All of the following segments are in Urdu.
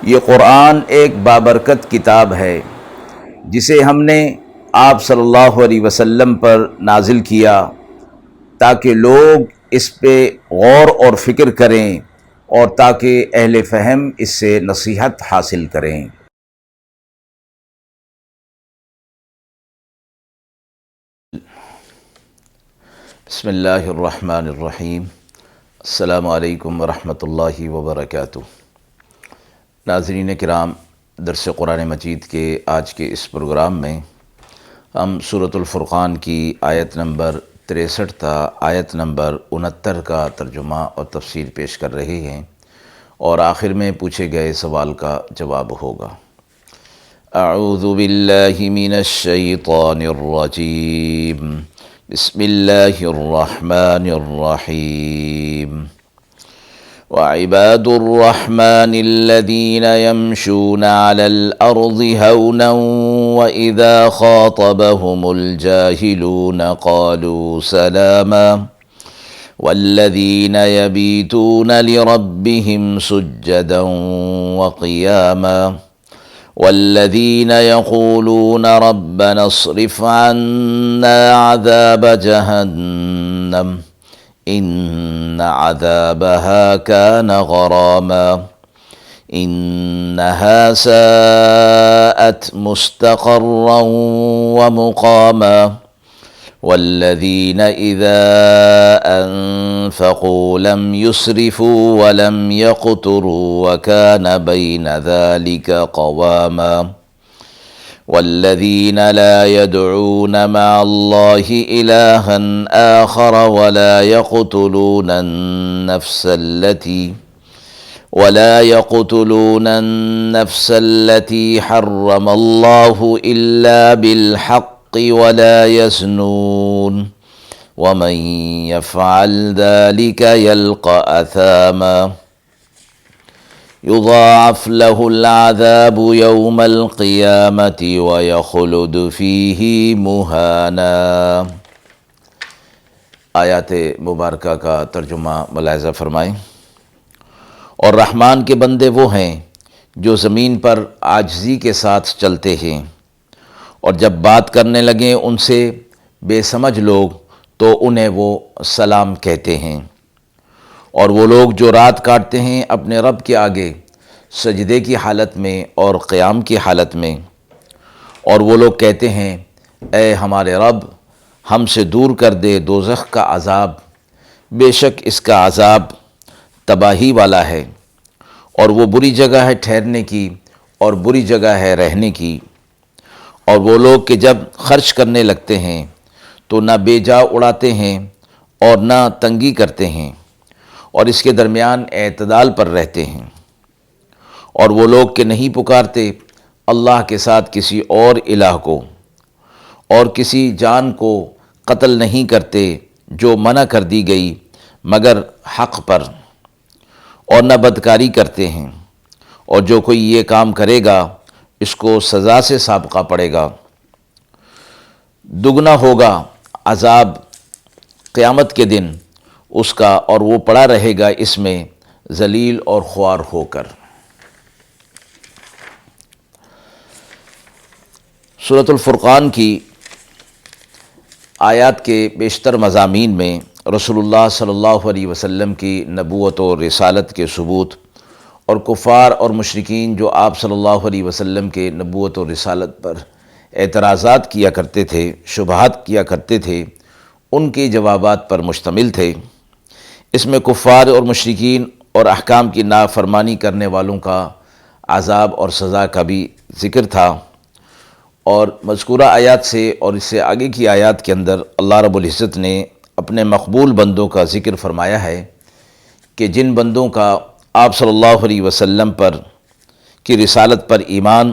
یہ قرآن ایک بابرکت کتاب ہے جسے ہم نے آپ صلی اللہ علیہ وسلم پر نازل کیا تاکہ لوگ اس پہ غور اور فکر کریں اور تاکہ اہل فہم اس سے نصیحت حاصل کریں۔ بسم اللہ الرحمن الرحیم۔ السلام علیکم ورحمۃ اللہ وبرکاتہ۔ ناظرین کرام، درس قرآن مجید کے آج کے اس پروگرام میں ہم سورۃ الفرقان کی آیت نمبر 63 تا آیت نمبر 69 کا ترجمہ اور تفسیر پیش کر رہے ہیں، اور آخر میں پوچھے گئے سوال کا جواب ہوگا۔ اعوذ باللہ من الشیطان الرجیم، بسم اللہ الرحمن الرحیم۔ وعباد الرحمن الذين يمشون على الأرض هونا وإذا خاطبهم الجاهلون قالوا سلاما والذين يبيتون لربهم سجدا وقياما والذين يقولون ربنا اصرف عنا عذاب جهنم إن عذابها كان غراما إنها ساءت مستقرا ومقاما والذين إذا أنفقوا لم يسرفوا ولم يقتروا وكان بين ذلك قواما والذين لا يدعون مع الله إلها آخر ولا يقتلون النفس التي حرم الله إلا بالحق ولا يزنون ومن يفعل ذلك يلقى أثاما يضاعف له العذاب يوم القيامة ويخلد فيه مهانا۔ آیات مبارکہ کا ترجمہ ملاحظہ فرمائیں۔ اور رحمان کے بندے وہ ہیں جو زمین پر عاجزی کے ساتھ چلتے ہیں، اور جب بات کرنے لگیں ان سے بے سمجھ لوگ تو انہیں وہ سلام کہتے ہیں۔ اور وہ لوگ جو رات کاٹتے ہیں اپنے رب کے آگے سجدے کی حالت میں اور قیام کی حالت میں، اور وہ لوگ کہتے ہیں اے ہمارے رب، ہم سے دور کر دے دوزخ کا عذاب، بے شک اس کا عذاب تباہی والا ہے، اور وہ بری جگہ ہے ٹھہرنے کی اور بری جگہ ہے رہنے کی۔ اور وہ لوگ کہ جب خرچ کرنے لگتے ہیں تو نہ بے جا اڑاتے ہیں اور نہ تنگی کرتے ہیں، اور اس کے درمیان اعتدال پر رہتے ہیں۔ اور وہ لوگ کہ نہیں پکارتے اللہ کے ساتھ کسی اور الہ کو، اور کسی جان کو قتل نہیں کرتے جو منع کر دی گئی مگر حق پر، اور نہ بدکاری کرتے ہیں، اور جو کوئی یہ کام کرے گا اس کو سزا سے سابقہ پڑے گا، دگنا ہوگا عذاب قیامت کے دن اس کا، اور وہ پڑا رہے گا اس میں ذلیل اور خوار ہو کر۔ سورۃ الفرقان کی آیات کے بیشتر مضامین میں رسول اللہ صلی اللہ علیہ وسلم کی نبوت و رسالت کے ثبوت، اور کفار اور مشرکین جو آپ صلی اللہ علیہ وسلم کے نبوت و رسالت پر اعتراضات کیا کرتے تھے، شبہات کیا کرتے تھے، ان کے جوابات پر مشتمل تھے۔ اس میں کفار اور مشرکین اور احکام کی نافرمانی کرنے والوں کا عذاب اور سزا کا بھی ذکر تھا، اور مذکورہ آیات سے اور اس سے آگے کی آیات کے اندر اللہ رب العزت نے اپنے مقبول بندوں کا ذکر فرمایا ہے کہ جن بندوں کا آپ صلی اللہ علیہ وسلم پر کی رسالت پر ایمان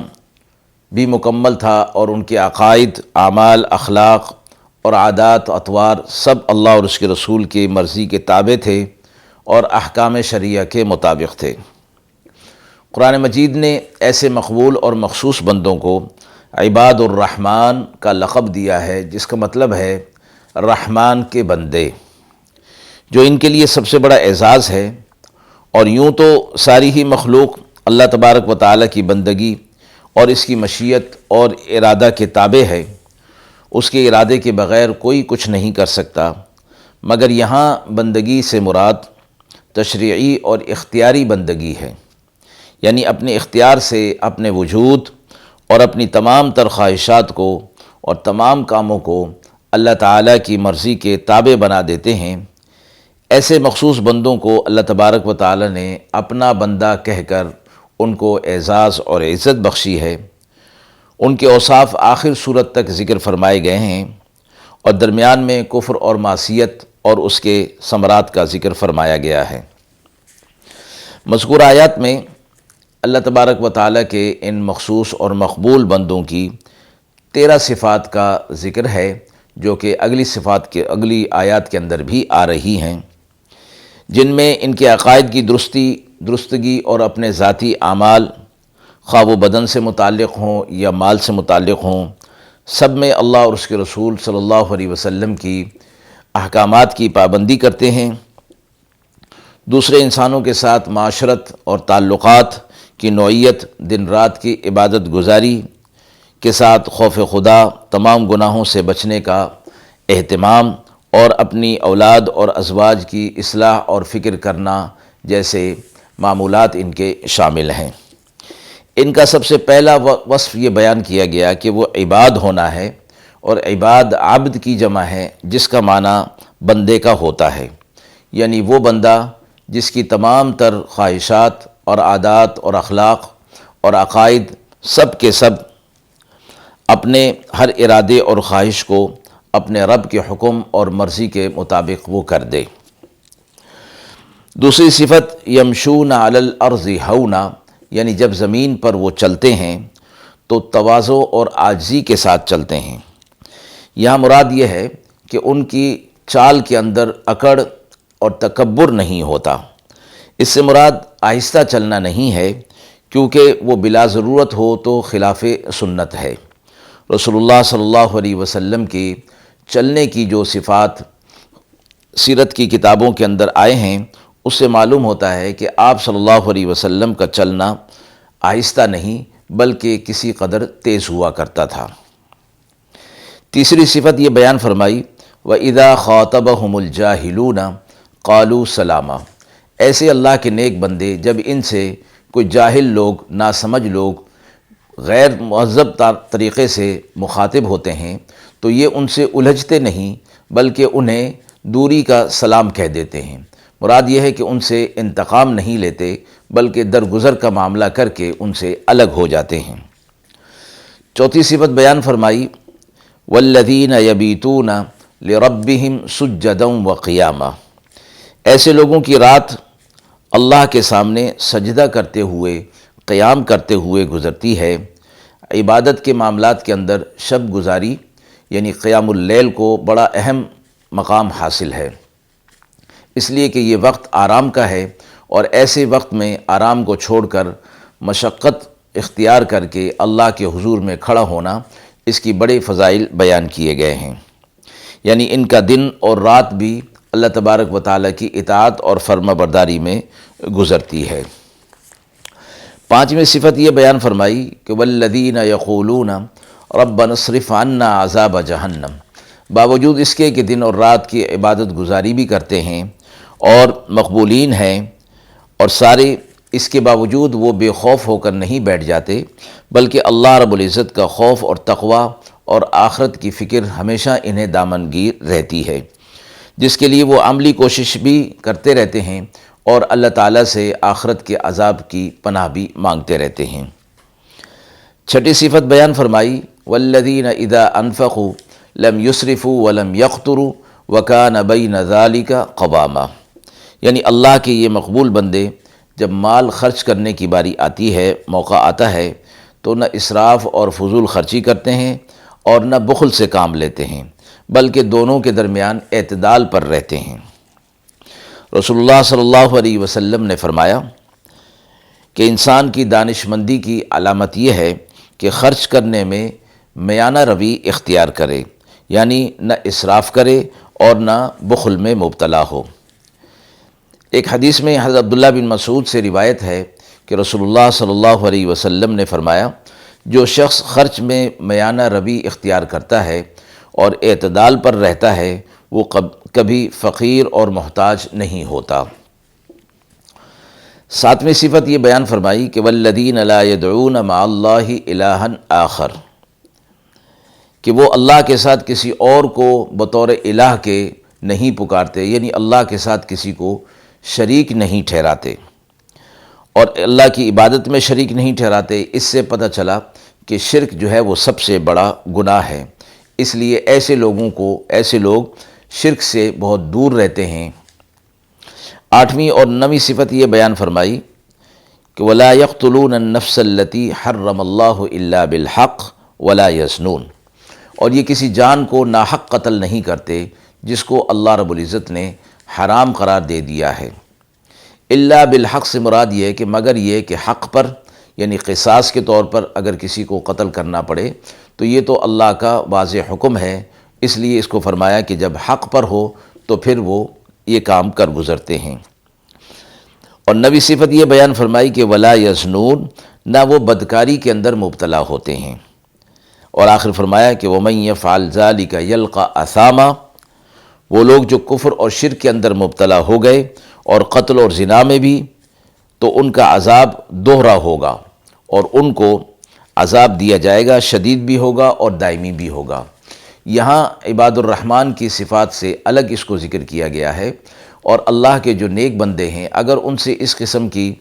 بھی مکمل تھا، اور ان کے عقائد، اعمال، اخلاق اور عادات، اطوار سب اللہ اور اس کے رسول کی مرضی کے تابع تھے اور احکام شریعہ کے مطابق تھے۔ قرآن مجید نے ایسے مقبول اور مخصوص بندوں کو عباد الرحمن کا لقب دیا ہے، جس کا مطلب ہے رحمان کے بندے، جو ان کے لیے سب سے بڑا اعزاز ہے۔ اور یوں تو ساری ہی مخلوق اللہ تبارک و تعالیٰ کی بندگی اور اس کی مشیت اور ارادہ کے تابع ہے، اس کے ارادے کے بغیر کوئی کچھ نہیں کر سکتا، مگر یہاں بندگی سے مراد تشریعی اور اختیاری بندگی ہے، یعنی اپنے اختیار سے اپنے وجود اور اپنی تمام تر خواہشات کو اور تمام کاموں کو اللہ تعالیٰ کی مرضی کے تابع بنا دیتے ہیں۔ ایسے مخصوص بندوں کو اللہ تبارک و تعالیٰ نے اپنا بندہ کہہ کر ان کو اعزاز اور عزت بخشی ہے۔ ان کے اوصاف آخر صورت تک ذکر فرمائے گئے ہیں، اور درمیان میں کفر اور معصیت اور اس کے ثمرات کا ذکر فرمایا گیا ہے۔ مذکورہ آیات میں اللہ تبارک و تعالیٰ کے ان مخصوص اور مقبول بندوں کی 13 صفات کا ذکر ہے، جو کہ اگلی آیات کے اندر بھی آ رہی ہیں، جن میں ان کے عقائد کی درستگی اور اپنے ذاتی اعمال، خواہ وہ بدن سے متعلق ہوں یا مال سے متعلق ہوں، سب میں اللہ اور اس کے رسول صلی اللہ علیہ وسلم کی احکامات کی پابندی کرتے ہیں۔ دوسرے انسانوں کے ساتھ معاشرت اور تعلقات کی نوعیت، دن رات کی عبادت گزاری کے ساتھ خوف خدا، تمام گناہوں سے بچنے کا اہتمام، اور اپنی اولاد اور ازواج کی اصلاح اور فکر کرنا جیسے معمولات ان کے شامل ہیں۔ ان کا سب سے پہلا وصف یہ بیان کیا گیا کہ وہ عباد ہونا ہے، اور عباد عبد کی جمع ہے، جس کا معنی بندے کا ہوتا ہے، یعنی وہ بندہ جس کی تمام تر خواہشات اور عادات اور اخلاق اور عقائد سب کے سب اپنے ہر ارادے اور خواہش کو اپنے رب کے حکم اور مرضی کے مطابق وہ کر دے۔ دوسری صفت یمشون علی الارض ہونا، یعنی جب زمین پر وہ چلتے ہیں تو تواضع اور عاجزی کے ساتھ چلتے ہیں۔ یہاں مراد یہ ہے کہ ان کی چال کے اندر اکڑ اور تکبر نہیں ہوتا۔ اس سے مراد آہستہ چلنا نہیں ہے، کیونکہ وہ بلا ضرورت ہو تو خلاف سنت ہے۔ رسول اللہ صلی اللہ علیہ وسلم کی چلنے کی جو صفات سیرت کی کتابوں کے اندر آئے ہیں، اس سے معلوم ہوتا ہے کہ آپ صلی اللہ علیہ وسلم کا چلنا آہستہ نہیں بلکہ کسی قدر تیز ہوا کرتا تھا۔ تیسری صفت یہ بیان فرمائی، وَإِذَا خَاطَبَهُمُ الْجَاهِلُونَ قَالُوا سَلَامًا، ایسے اللہ کے نیک بندے جب ان سے کوئی جاہل لوگ، ناسمجھ لوگ غیر مہذب طریقے سے مخاطب ہوتے ہیں تو یہ ان سے الجھتے نہیں بلکہ انہیں دوری کا سلام کہہ دیتے ہیں۔ مراد یہ ہے کہ ان سے انتقام نہیں لیتے بلکہ درگزر کا معاملہ کر کے ان سے الگ ہو جاتے ہیں۔ چوتھی صفت بیان فرمائی، وَالَّذِينَ يَبِيتُونَ لِرَبِّهِمْ سُجَّدًا وَقِيَامًا، ایسے لوگوں کی رات اللہ کے سامنے سجدہ کرتے ہوئے، قیام کرتے ہوئے گزرتی ہے۔ عبادت کے معاملات کے اندر شب گزاری یعنی قیام اللیل کو بڑا اہم مقام حاصل ہے، اس لیے کہ یہ وقت آرام کا ہے، اور ایسے وقت میں آرام کو چھوڑ کر مشقت اختیار کر کے اللہ کے حضور میں کھڑا ہونا، اس کی بڑے فضائل بیان کیے گئے ہیں۔ یعنی ان کا دن اور رات بھی اللہ تبارک و تعالیٰ کی اطاعت اور فرما برداری میں گزرتی ہے۔ پانچویں صفت یہ بیان فرمائی کہ والذین یقولون ربنا اصرف عنا عذاب جہنم، باوجود اس کے کہ دن اور رات کی عبادت گزاری بھی کرتے ہیں اور مقبولین ہیں، اور سارے اس کے باوجود وہ بے خوف ہو کر نہیں بیٹھ جاتے بلکہ اللہ رب العزت کا خوف اور تقوی اور آخرت کی فکر ہمیشہ انہیں دامنگیر رہتی ہے، جس کے لیے وہ عملی کوشش بھی کرتے رہتے ہیں اور اللہ تعالیٰ سے آخرت کے عذاب کی پناہ بھی مانگتے رہتے ہیں۔ چھٹی صفت بیان فرمائی، والذین اذا انفقوا لم یسرفوا ولم یقتروا وکان بین ذلک قواما، یعنی اللہ کے یہ مقبول بندے جب مال خرچ کرنے کی باری آتی ہے، موقع آتا ہے، تو نہ اسراف اور فضول خرچی کرتے ہیں اور نہ بخل سے کام لیتے ہیں بلکہ دونوں کے درمیان اعتدال پر رہتے ہیں۔ رسول اللہ صلی اللہ علیہ وسلم نے فرمایا کہ انسان کی دانش مندی کی علامت یہ ہے کہ خرچ کرنے میں میانہ روی اختیار کرے، یعنی نہ اسراف کرے اور نہ بخل میں مبتلا ہو۔ ایک حدیث میں حضرت عبداللہ بن مسعود سے روایت ہے کہ رسول اللہ صلی اللہ علیہ وسلم نے فرمایا، جو شخص خرچ میں میانہ روی اختیار کرتا ہے اور اعتدال پر رہتا ہے وہ کبھی فقیر اور محتاج نہیں ہوتا۔ ساتویں صفت یہ بیان فرمائی کہ والذین لا يدعون مع اللہ الہا آخر، کہ وہ اللہ کے ساتھ کسی اور کو بطور الہ کے نہیں پکارتے، یعنی اللہ کے ساتھ کسی کو شریک نہیں ٹھہراتے اور اللہ کی عبادت میں شریک نہیں ٹھہراتے۔ اس سے پتہ چلا کہ شرک جو ہے وہ سب سے بڑا گناہ ہے، اس لیے ایسے لوگ شرک سے بہت دور رہتے ہیں۔ آٹھویں اور نویں صفت یہ بیان فرمائی کہ وَلَا يَقْتُلُونَ النَّفْسَ الَّتِي حَرَّمَ اللَّهُ إِلَّا بِالْحَقِّ وَلَا يَزْنُونَ، اور یہ کسی جان کو ناحق قتل نہیں کرتے جس کو اللہ رب العزت نے حرام قرار دے دیا ہے۔ الا بالحق سے مراد یہ ہے کہ مگر یہ کہ حق پر، یعنی قصاص کے طور پر اگر کسی کو قتل کرنا پڑے تو یہ تو اللہ کا واضح حکم ہے، اس لیے اس کو فرمایا کہ جب حق پر ہو تو پھر وہ یہ کام کر گزرتے ہیں۔ اور نویں صفت یہ بیان فرمائی کہ ولا یزنون، نہ وہ بدکاری کے اندر مبتلا ہوتے ہیں۔ اور آخر فرمایا کہ ومن یفعل ذلک یلقى اثاما، وہ لوگ جو کفر اور شرک کے اندر مبتلا ہو گئے اور قتل اور زنا میں بھی، تو ان کا عذاب دوہرا ہوگا اور ان کو عذاب دیا جائے گا، شدید بھی ہوگا اور دائمی بھی ہوگا۔ یہاں عباد الرحمن کی صفات سے الگ اس کو ذکر کیا گیا ہے، اور اللہ کے جو نیک بندے ہیں اگر ان سے اس قسم کی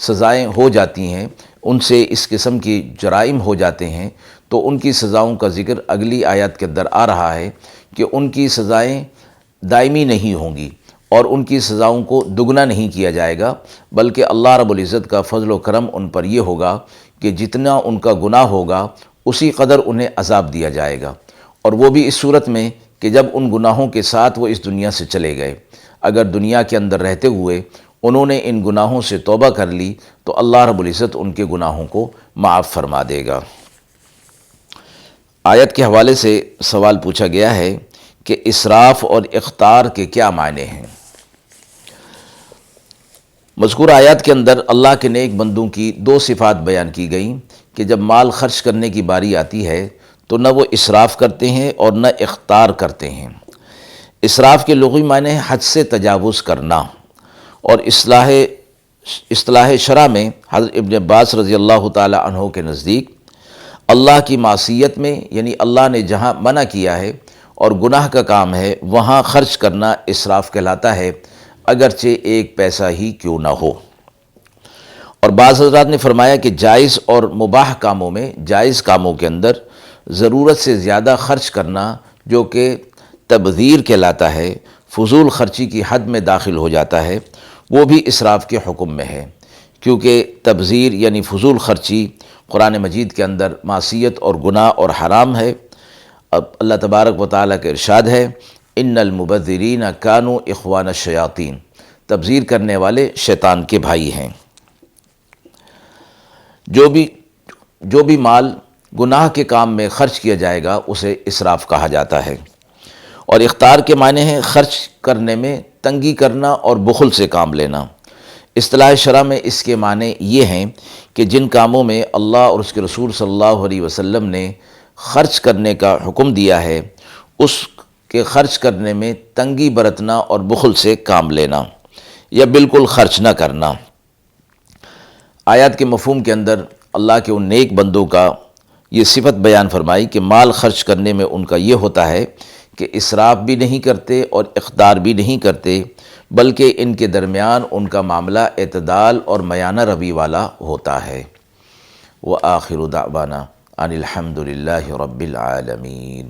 سزائیں ہو جاتی ہیں، ان سے اس قسم کی جرائم ہو جاتے ہیں، تو ان کی سزاؤں کا ذکر اگلی آیات کے اندر آ رہا ہے کہ ان کی سزائیں دائمی نہیں ہوں گی اور ان کی سزاؤں کو دگنا نہیں کیا جائے گا، بلکہ اللہ رب العزت کا فضل و کرم ان پر یہ ہوگا کہ جتنا ان کا گناہ ہوگا اسی قدر انہیں عذاب دیا جائے گا، اور وہ بھی اس صورت میں کہ جب ان گناہوں کے ساتھ وہ اس دنیا سے چلے گئے۔ اگر دنیا کے اندر رہتے ہوئے انہوں نے ان گناہوں سے توبہ کر لی تو اللہ رب العزت ان کے گناہوں کو معاف فرما دے گا۔ آیت کے حوالے سے سوال پوچھا گیا ہے کہ اسراف اور اخطار کے کیا معنی ہیں؟ مذکور آیات کے اندر اللہ کے نیک بندوں کی دو صفات بیان کی گئیں کہ جب مال خرچ کرنے کی باری آتی ہے تو نہ وہ اسراف کرتے ہیں اور نہ اخطار کرتے ہیں۔ اسراف کے لغوی معنی ہے حد سے تجاوز کرنا، اور اصطلاح شرع میں حضرت ابن عباس رضی اللہ تعالی عنہ کے نزدیک اللہ کی معصیت میں، یعنی اللہ نے جہاں منع کیا ہے اور گناہ کا کام ہے وہاں خرچ کرنا اسراف کہلاتا ہے، اگرچہ ایک پیسہ ہی کیوں نہ ہو۔ اور بعض حضرات نے فرمایا کہ جائز اور مباح کاموں میں، جائز کاموں کے اندر ضرورت سے زیادہ خرچ کرنا جو کہ تبذیر کہلاتا ہے، فضول خرچی کی حد میں داخل ہو جاتا ہے، وہ بھی اسراف کے حکم میں ہے، کیونکہ تبذیر یعنی فضول خرچی قرآن مجید کے اندر معصیت اور گناہ اور حرام ہے۔ اب اللہ تبارک و تعالیٰ کا ارشاد ہے ان المبذرین کانوا اخوان الشیاطین، تبذیر کرنے والے شیطان کے بھائی ہیں۔ جو بھی مال گناہ کے کام میں خرچ کیا جائے گا اسے اسراف کہا جاتا ہے۔ اور اخطار کے معنی ہیں خرچ کرنے میں تنگی کرنا اور بخل سے کام لینا۔ اصطلاح شرع میں اس کے معنی یہ ہیں کہ جن کاموں میں اللہ اور اس کے رسول صلی اللہ علیہ وسلم نے خرچ کرنے کا حکم دیا ہے اس کے خرچ کرنے میں تنگی برتنا اور بخل سے کام لینا یا بالکل خرچ نہ کرنا۔ آیات کے مفہوم کے اندر اللہ کے ان نیک بندوں کا یہ صفت بیان فرمائی کہ مال خرچ کرنے میں ان کا یہ ہوتا ہے کہ اسراف بھی نہیں کرتے اور اخطار بھی نہیں کرتے، بلکہ ان کے درمیان ان کا معاملہ اعتدال اور میانہ روی والا ہوتا ہے۔ وآخر دعوانا ان الحمد للہ رب العالمین۔